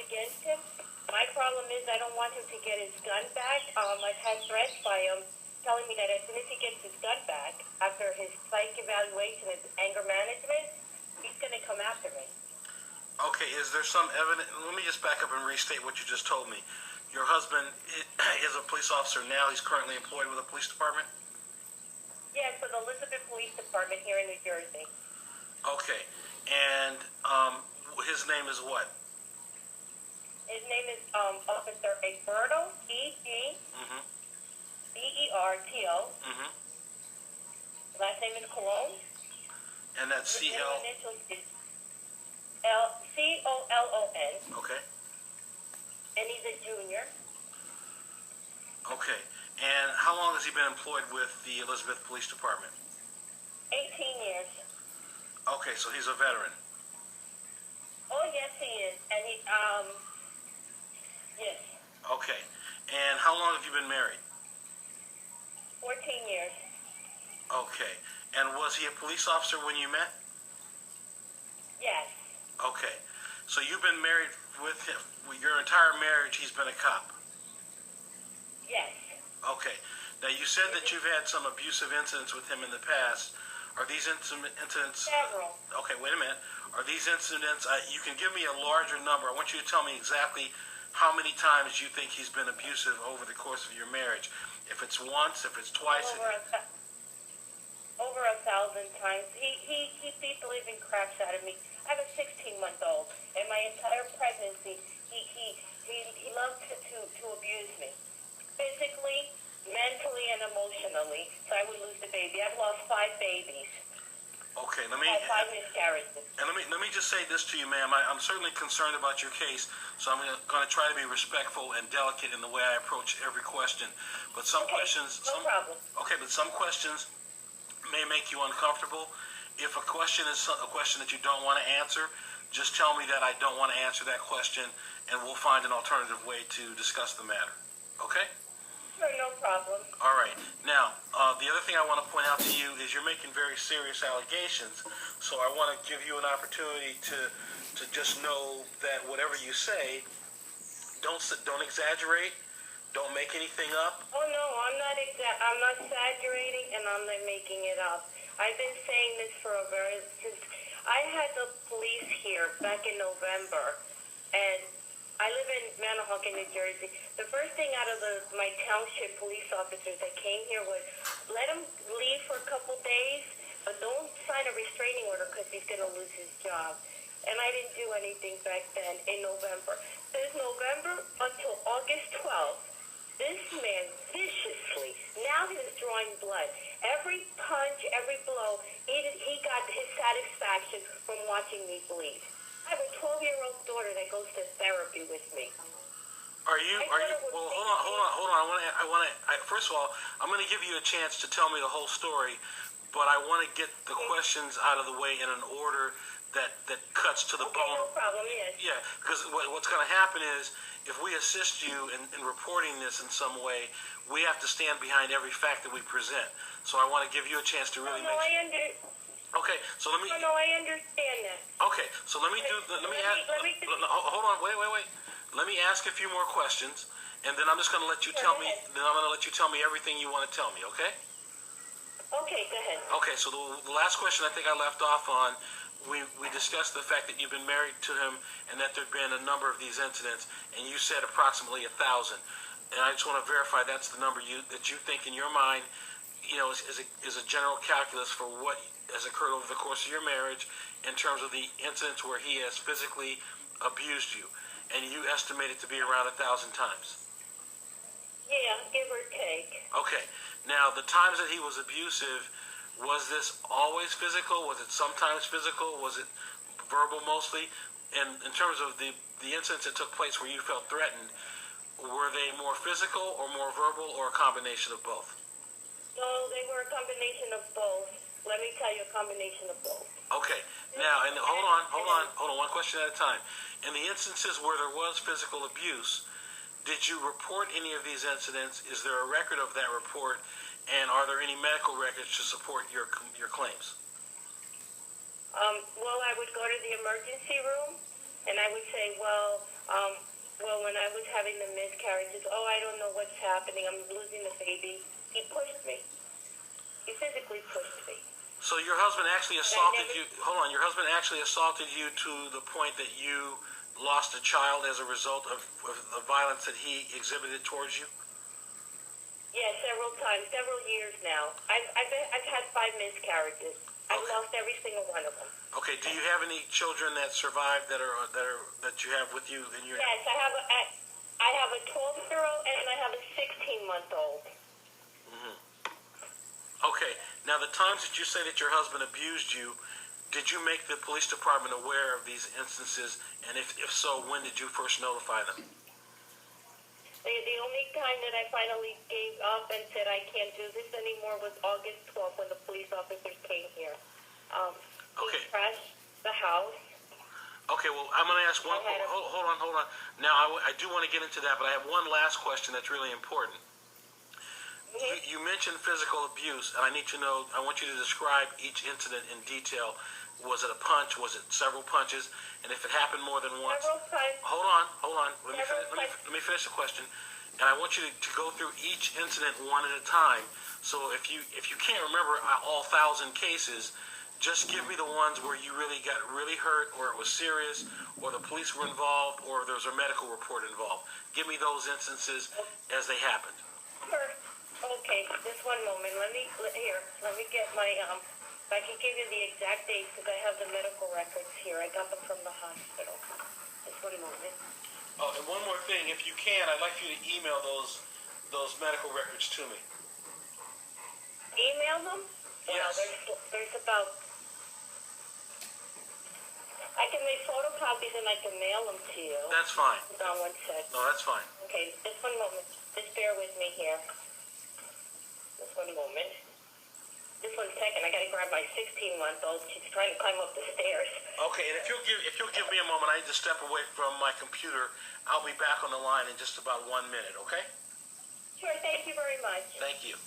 against him. My problem is I don't want him to get his gun back. I've had threats by him telling me that as soon as he gets his gun back, after his psych evaluation, his anger management, he's going to come after me. Okay, is there some evidence? Let me just back up and restate what you just told me. Your husband is a police officer now. He's currently employed with the police department? Yes, with the Elizabeth Police Department here in New Jersey. Okay, and his name is what? His name is Officer Egberto, E-G-B-E-R-T-O. Last name is Colon. And that's His C-L? initials is C-O-L-O-N. Okay. And he's a junior. Okay. And how long has he been employed with the Elizabeth Police Department? 18 years. Okay, so he's a veteran. Oh, yes, he is. And he, yes. Okay. And how long have you been married? 14 years. Okay. And was he a police officer when you met? Yes. Okay. So you've been married with him. Your entire marriage, he's been a cop? Yes. Okay. Now, you said that you've had some abusive incidents with him in the past. Are these incidents... Several. Okay, wait a minute. Are these incidents... you can give me a larger number. I want you to tell me exactly how many times you think he's been abusive over the course of your marriage. If it's once, if it's twice... Over 1,000 times. He beat the living crap out of me. I have a 16-month-old. In my entire pregnancy, he loved to abuse me. Physically, mentally, and emotionally, so I would lose the baby. I've lost 5 babies. Okay, I had 5 miscarriages. And let me just say this to you, ma'am. I'm certainly concerned about your case, so I'm going to try to be respectful and delicate in the way I approach every question. But some questions... No problem. Okay, but some questions may make you uncomfortable. If a question is a question that you don't want to answer, just tell me that I don't want to answer that question, and we'll find an alternative way to discuss the matter. Okay? Sure, no problem. All right. Now, the other thing I want to point out to you is you're making very serious allegations, so I want to give you an opportunity to just know that whatever you say, don't exaggerate, don't make anything up. Oh, no, I'm not exaggerating, and I'm not making it up. I've been saying this since I had the police here back in November, and I live in Manahawkin, New Jersey. The first thing out of my township police officers that came here was, let him leave for a couple days, but don't sign a restraining order because he's going to lose his job. And I didn't do anything back then in November. Since November until August 12th, this man viciously, now he's drawing blood. Every punch, every blow, he got his satisfaction from watching me bleed. I have a 12-year-old daughter that goes to therapy with me. Are you, well, hold on. First of all, I'm going to give you a chance to tell me the whole story, but I want to get the questions out of the way in an order that cuts to the bone. No problem, yes. Yeah, because what's going to happen is, if we assist you in reporting this in some way, we have to stand behind every fact that we present. So I want to give you a chance to really Okay, so let me... No, I understand that. Okay, so let me hold on, wait. Let me ask a few more questions, and then I'm just going to let you tell me, everything you want to tell me, okay? Okay, go ahead. Okay, so the last question I think I left off on, we discussed the fact that you've been married to him and that there have been a number of these incidents, and you said approximately 1,000. And I just want to verify that's the number that you think in your mind, is a general calculus for what has occurred over the course of your marriage in terms of the incidents where he has physically abused you, and you estimate it to be around 1,000 times. Yeah, give or take. Okay. Now, the times that he was abusive, was this always physical? Was it sometimes physical? Was it verbal mostly? And in terms of the incidents that took place where you felt threatened, were they more physical or more verbal or a combination of both? No, they were a combination of both. Let me tell you, a combination of both. Okay. Now, and hold on, one question at a time. In the instances where there was physical abuse, did you report any of these incidents? Is there a record of that report? And are there any medical records to support your claims? Well, I would go to the emergency room, and I would say, well, Um, well, when I was having the miscarriages, oh, I don't know what's happening. I'm losing the baby. He pushed me. He physically pushed me. So your husband actually assaulted you. Hold on, your husband actually assaulted you to the point that you lost a child as a result of the violence that he exhibited towards you. Yeah, several times, several years now. I've had 5 miscarriages. I've lost every single one of them. Okay. Do you have any children that survived that you have with you in your? Yes, I have a 12-year-old and I have a 16-month-old. Okay. Now, the times that you say that your husband abused you, did you make the police department aware of these instances? And if so, when did you first notify them? The only time that I finally gave up and said I can't do this anymore was August 12th when the police officers came here. He trashed the house. Okay, well, I'm going to ask one. Hold on. Now, I do want to get into that, but I have one last question that's really important. You mentioned physical abuse, and I need to know. I want you to describe each incident in detail. Was it a punch? Was it several punches? And if it happened more than once, Several times. hold on. Let me finish the question. And I want you to go through each incident one at a time. So if you can't remember all 1,000 cases, just give me the ones where you really got really hurt, or it was serious, or the police were involved, or there was a medical report involved. Give me those instances as they happened. Sure. Okay, just one moment. Let me get my, if I can give you the exact dates because I have the medical records here. I got them from the hospital. Just one moment. Oh, and one more thing. If you can, I'd like you to email those medical records to me. Email them? Yes. Well, there's about, I can make photocopies and I can mail them to you. That's fine. Hold on one sec. No, that's fine. Okay, just one moment. Just bear with me here. Just one moment. Just 1 second. I gotta grab my 16-month-old. She's trying to climb up the stairs. Okay, and if you'll give me a moment, I need to step away from my computer. I'll be back on the line in just about 1 minute. Okay? Sure. Thank you very much. Thank you.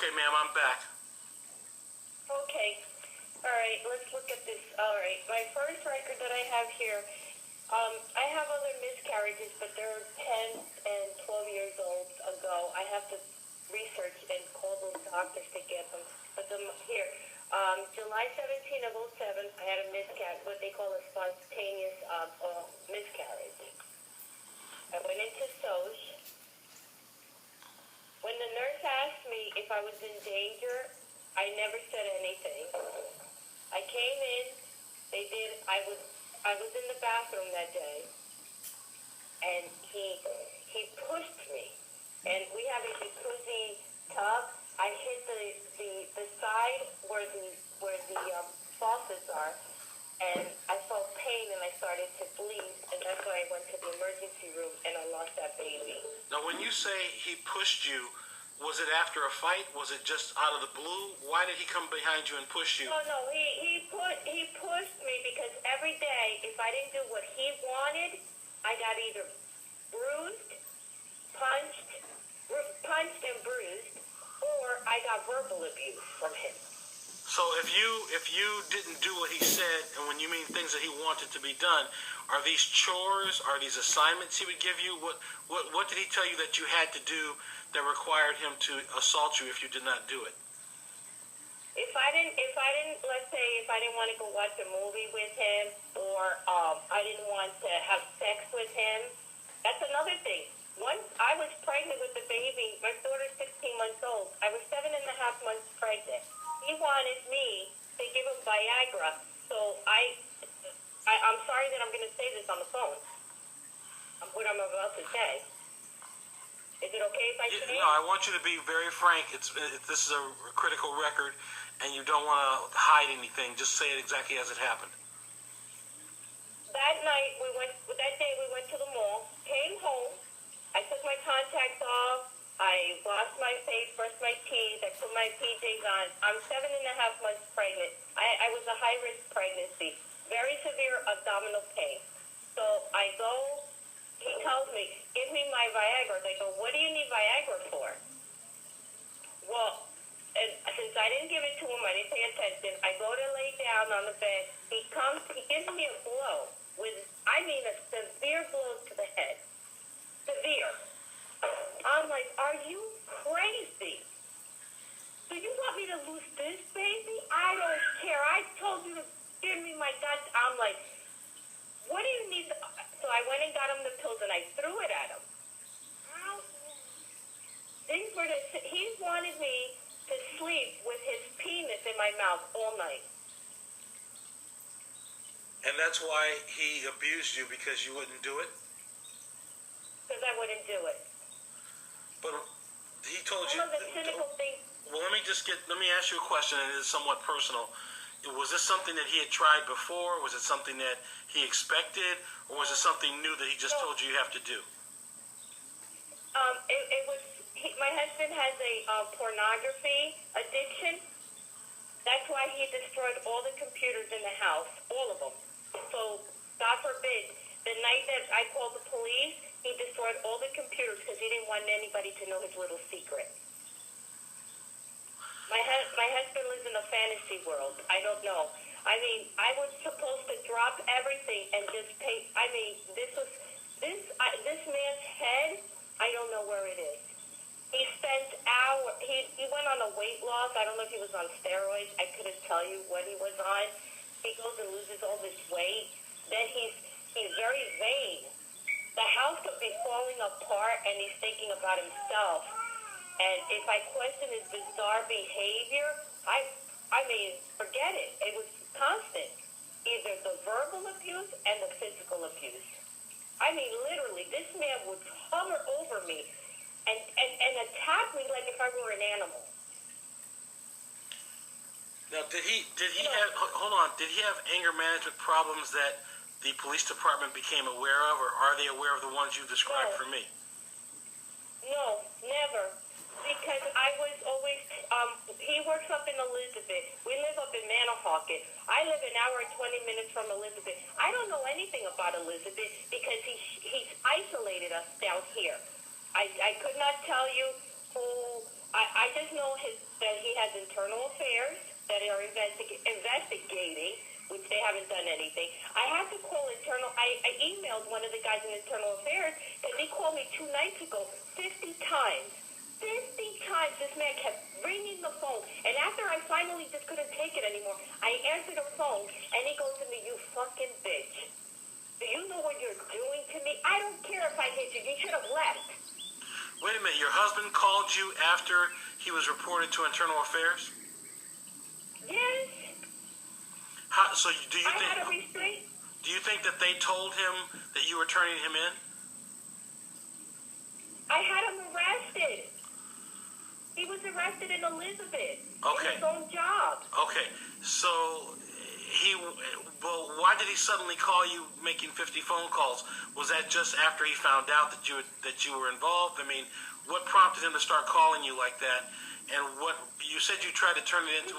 Okay, ma'am, I'm back. Okay. All right. Let's look at this. All right. My first record that I have here, I have other miscarriages, but they're 10 and 12 years old ago. I have to research and call those doctors to get them. But here, July 17 of 07, I had a miscarriage, what they call a spontaneous miscarriage. I went into SOJ. When the nurse asked me if I was in danger, I never said anything. I came in, I was in the bathroom that day, and he pushed me. And we have a jacuzzi tub. I hit the side where the faucets are, and I felt pain and I started to bleed, and that's why I went to the emergency room and I lost that baby. Now, when you say he pushed you, was it after a fight? Was it just out of the blue? Why did he come behind you and push you? No, he pushed me because every day, if I didn't do what he wanted, I got either punched and bruised, or I got verbal abuse from him. So if you didn't do what he said, and when you mean things that he wanted to be done, are these chores? Are these assignments he would give you? What did he tell you that you had to do that required him to assault you if you did not do it? If I didn't, let's say if I didn't want to go watch a movie with him, or I didn't want to have sex with him, that's another thing. Once I was pregnant with the baby, my daughter's 16 months old. I was 7.5 months pregnant. He wanted me to give him Viagra. So I'm sorry that I'm going to say this on the phone. What I'm about to say. Is it okay if I say No, I want you to be very frank. This is a critical record, and you don't want to hide anything. Just say it exactly as it happened. That night, that day we went to the mall, came home, I took my contacts off, I washed my face, brushed my teeth, I put my PJs on. I'm 7.5 months pregnant. I was a high-risk pregnancy, very severe abdominal pain. So I go, he tells me, give me my Viagra. I go, what do you need Viagra for? Well, and since I didn't give it to him, I didn't pay attention. I go to lay down on the bed. He gives me a blow a severe blow to the head. Severe. I'm like, are you crazy? Do you want me to lose this baby? I don't care. I told you to give me my guts. I'm like, what do you need? So I went and got him the pills and I threw it at him. He wanted me to sleep with his penis in my mouth all night. And that's why he abused you, because you wouldn't do it? Because I wouldn't do it. But he told you... One of the cynical things... Well, let me ask you a question, and it is somewhat personal. Was this something that he had tried before? Was it something that he expected? Or was it something new that he just told you have to do? It was... my husband has a pornography addiction. That's why he destroyed all the computers in the house, all of them. So, God forbid, the night that I called the police, he destroyed all the computers because he didn't want anybody to know his little secret. My husband lives in a fantasy world. I don't know. I mean, I was supposed to drop everything and just pay. I mean, this man's head, I don't know where it is. He spent hours, he went on a weight loss. I don't know if he was on steroids. I couldn't tell you what he was on. He goes and loses all this weight. Then he's very vain. The house could be falling apart and he's thinking about himself. And if I question his bizarre behavior, I mean, forget it. It was constant. Either the verbal abuse and the physical abuse. I mean, literally, this man would hover over me and attack me like if I were an animal. Now, did he have anger management problems that the police department became aware of, or are they aware of the ones you described for me? No, never. Because I was always, he works up in Elizabeth. We live up in Manahawkin. I live an hour and 20 minutes from Elizabeth. I don't know anything about Elizabeth because he's isolated us down here. I could not tell you who, I just know that he has internal affairs that are investigating, which they haven't done anything. I had to call I emailed one of the guys in internal affairs because he called me 2 nights ago 50 times. 50 times this man kept ringing the phone. And after I finally just couldn't take it anymore, I answered the phone, and he goes to me, you fucking bitch. Do you know what you're doing to me? I don't care if I hit you. You should have left. Wait a minute. Your husband called you after he was reported to Internal Affairs? Yes. Do you had a restraint. Do you think that they told him that you were turning him in? I had him arrested. He was arrested in Elizabeth. Okay. In his own job. Okay. So why did he suddenly call you making 50 phone calls? Was that just after he found out that you were involved? I mean, what prompted him to start calling you like that? And what you said you tried to turn it into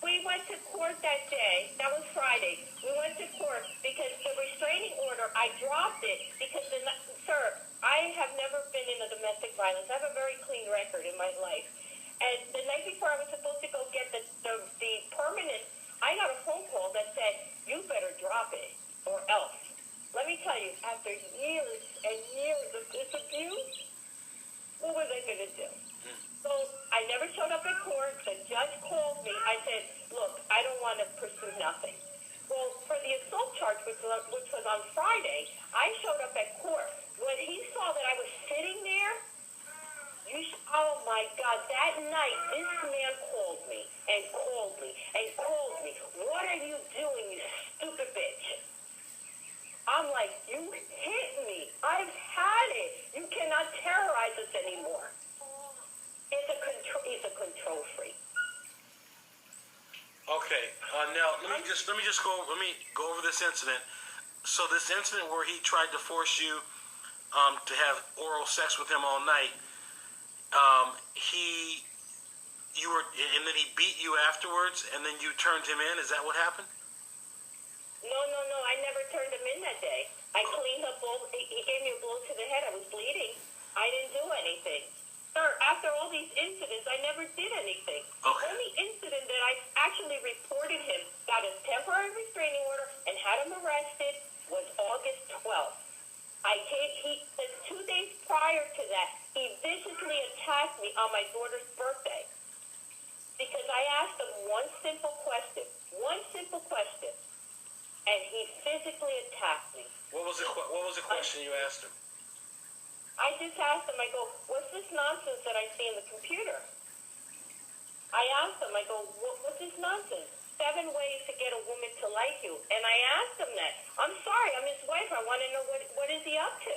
We went to court that day. That was Friday. We went to court because the restraining order, I dropped it because, sir, I have never been in a domestic violence. I have a very clean record in my life. And the night before I was supposed to go get the permanent, I got a phone call that said, you better drop it or else. Let me tell you, after years and years of this abuse, what was I going to do? So I never showed up at court. The judge called me. I said, look, I don't want to pursue nothing. Well, for the assault charge, which was on Friday, I showed up at court. When he saw that I let me go over this incident. So this incident where he tried to force you to have oral sex with him all night, and then he beat you afterwards, and then you turned him in. Is that what happened? No. I never turned him in that day. I cleaned up all. He gave me a blow to the head. I was bleeding. I didn't do anything. Sir, after all these incidents, I never did anything. Okay. The only incident that I actually reported him, got a temporary restraining order, and had him arrested was August 12th. He 2 days prior to that, he viciously attacked me on my daughter's birthday. Because I asked him one simple question, and he physically attacked me. What was the question you asked him? I just asked him, I go, what's this nonsense that I see in the computer? I asked him, I go, what's this nonsense? 7 ways to get a woman to like you. And I asked him that. I'm sorry, I'm his wife. I want to know what is he up to?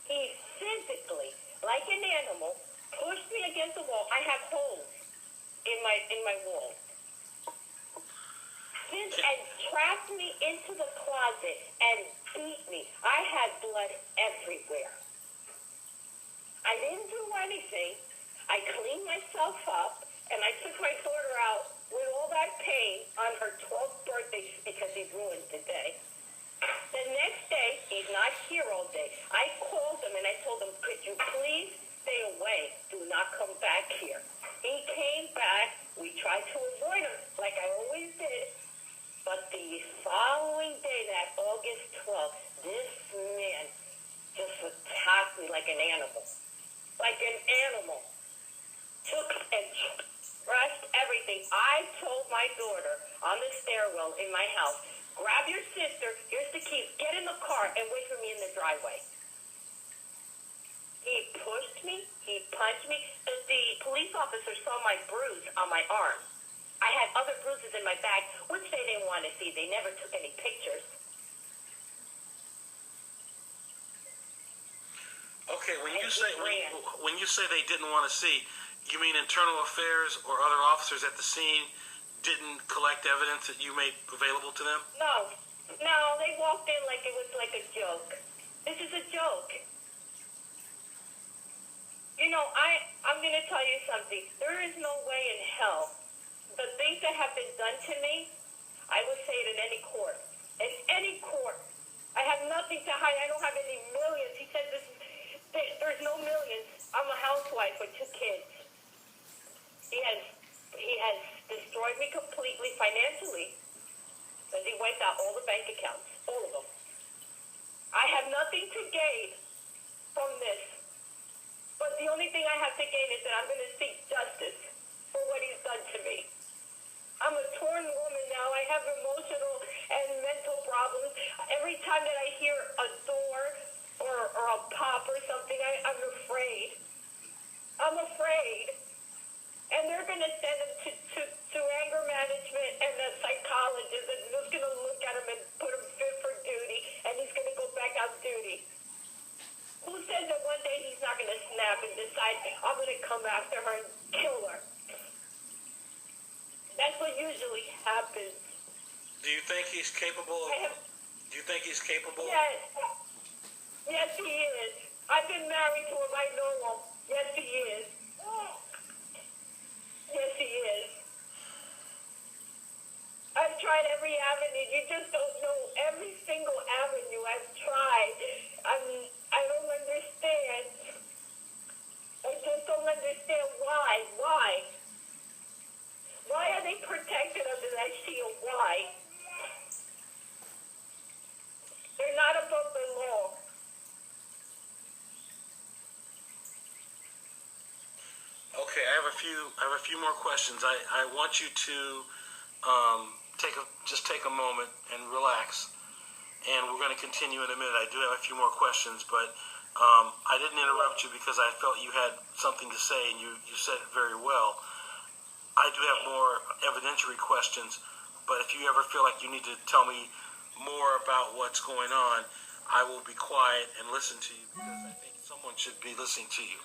He physically, like an animal, pushed me against the wall. I have holes in my wall. And trapped me into the closet and beat me. I had blood everywhere. I didn't do anything. I cleaned myself up, and I took my daughter out with all that pain on her 12th birthday because he ruined the day. The next day, he's not here all day. I called him, and I told him, could you please stay away? Do not come back here. He came back. We tried to avoid him like I always did. But the following day, that August 12th, this man just attacked me like an animal. Like an animal. Took and crushed everything. I told my daughter on the stairwell in my house, grab your sister, here's the keys, get in the car, and wait for me in the driveway. He pushed me, he punched me. The police officer saw my bruise on my arm. I had other bruises in my back, which they didn't want to see. They never took any pictures. Okay, when you say they didn't want to see, you mean internal affairs or other officers at the scene didn't collect evidence that you made available to them? No, they walked in like it was like a joke. This is a joke. You know, I'm going to tell you something. There is no way in hell. The things that have been done to me, I would say it in any court. In any court. I have nothing to hide. I don't have any millions. He said there's no millions. I'm a housewife with 2 kids. He has destroyed me completely financially. And he wiped out all the bank accounts. All of them. I have nothing to gain from this. But the only thing I have to gain is that I'm going to seek justice for what he's done to me. I'm a torn woman now. I have emotional and mental problems. Every time that I hear a door or a pop or something, I'm afraid. I'm afraid. And they're going to send him to anger management and a psychologist, and they're going to look at him and put him fit for duty, and he's going to go back on duty. Who says that one day he's not going to snap and decide, I'm going to come after her and kill her? That's what usually happens. Do you think he's capable of... Do you think he's capable? Yes. Yes, he is. I've been married to him. I know him. Yes, he is. Yes, he is. I've tried every avenue. You just don't know every single avenue I've tried. I don't understand. I just don't understand why. Why are they protected under that shield? Why? They're not above the law. Okay, I have a few more questions. I want you to take a moment and relax. And we're going to continue in a minute. I do have a few more questions, but I didn't interrupt you because I felt you had something to say, and you said it very well. I do have more evidentiary questions, but if you ever feel like you need to tell me more about what's going on, I will be quiet and listen to you because I think someone should be listening to you.